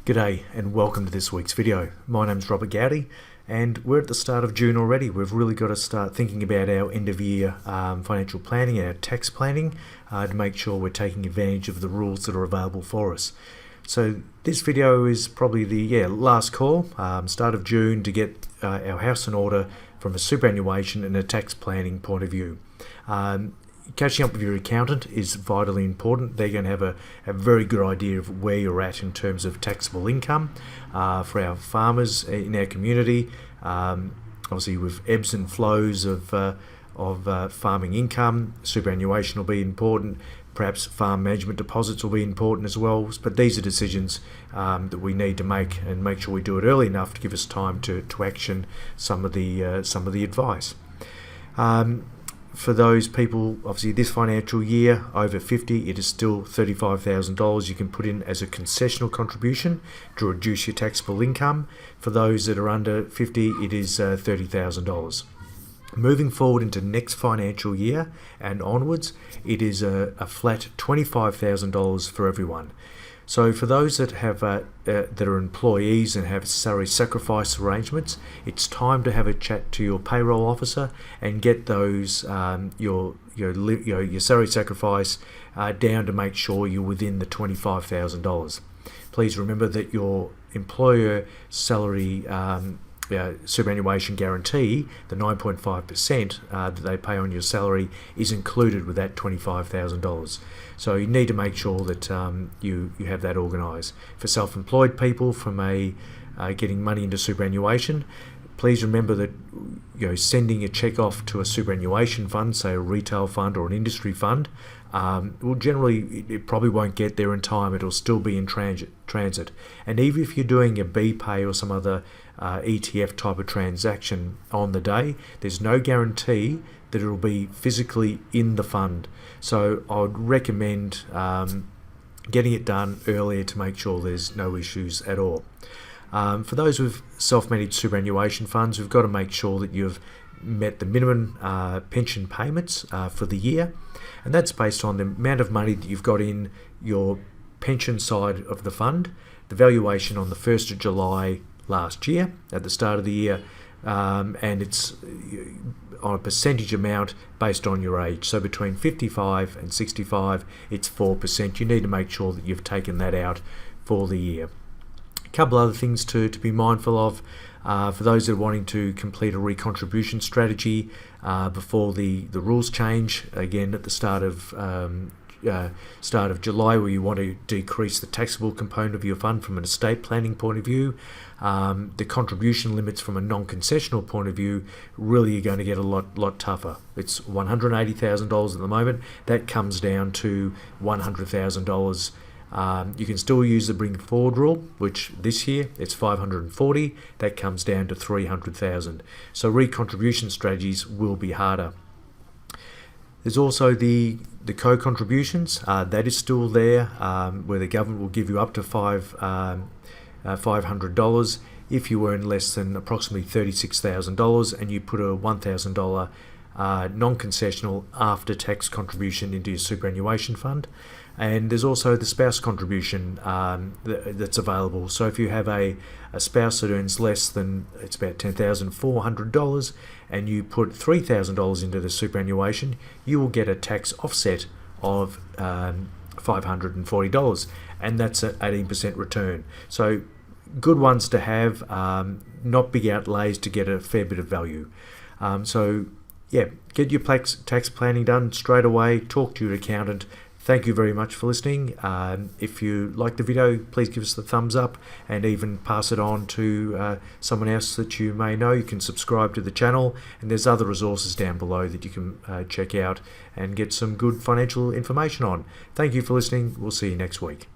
G'day and welcome to this week's video. My name's Robert Goudie and we're at the start of June already. We've really got to start thinking about our end of year financial planning, our tax planning, to make sure we're taking advantage of the rules that are available for us. So this video is probably the last call, start of June, to get our house in order from a superannuation and a tax planning point of view. Catching up with your accountant is vitally important. They're going to have a very good idea of where you're at in terms of taxable income for our farmers in our community. Obviously, with ebbs and flows of farming income, superannuation will be important. Perhaps farm management deposits will be important as well. But these are decisions that we need to make, and make sure we do it early enough to give us time to action some of the advice. For those people, obviously this financial year over 50, it is still $35,000 you can put in as a concessional contribution to reduce your taxable income. For those that are under 50, it is $30,000. Moving forward into next financial year and onwards, it is a flat $25,000 for everyone. So for those that have that are employees and have salary sacrifice arrangements, it's time to have a chat to your payroll officer and get those your salary sacrifice down to make sure you're within the $25,000. Please remember that your employer salary superannuation guarantee, the 9.5% that they pay on your salary, is included with that $25,000. So you need to make sure that you have that organised. For self-employed people, from getting money into superannuation, please remember that sending a cheque off to a superannuation fund, say a retail fund or an industry fund, well, generally it probably won't get there in time. It'll still be in transit. And even if you're doing a BPay or some other ETF type of transaction on the day, there's no guarantee that it'll be physically in the fund. So I would recommend getting it done earlier to make sure there's no issues at all. For those with self-managed superannuation funds, we've got to make sure that you've met the minimum pension payments for the year, and that's based on the amount of money that you've got in your pension side of the fund, the valuation on the 1st of July last year at the start of the year, and it's on a percentage amount based on your age. So between 55 and 65, it's 4%. You need to make sure that you've taken that out for the year. A couple other things to be mindful of. For those that are wanting to complete a recontribution strategy before the rules change, again at the start of July, where you want to decrease the taxable component of your fund from an estate planning point of view, the contribution limits from a non-concessional point of view really are going to get a lot tougher. It's $180,000 at the moment. That comes down to $100,000. You can still use the bring forward rule, which this year it's 540. That comes down to 300,000. So recontribution strategies will be harder. There's also the co-contributions. That is still there, where the government will give you up to $500 if you earn less than approximately $36,000 and you put a $1,000 non-concessional after-tax contribution into your superannuation fund. And there's also the spouse contribution that's available. So if you have a spouse that earns less than, it's about $10,400, and you put $3,000 into the superannuation, you will get a tax offset of $540, and that's an 18% return. So good ones to have, not big outlays to get a fair bit of value. So yeah, get your tax planning done straight away. Talk to your accountant. Thank you very much for listening. If you like the video, please give us the thumbs up and even pass it on to someone else that you may know. You can subscribe to the channel, and there's other resources down below that you can check out and get some good financial information on. Thank you for listening. We'll see you next week.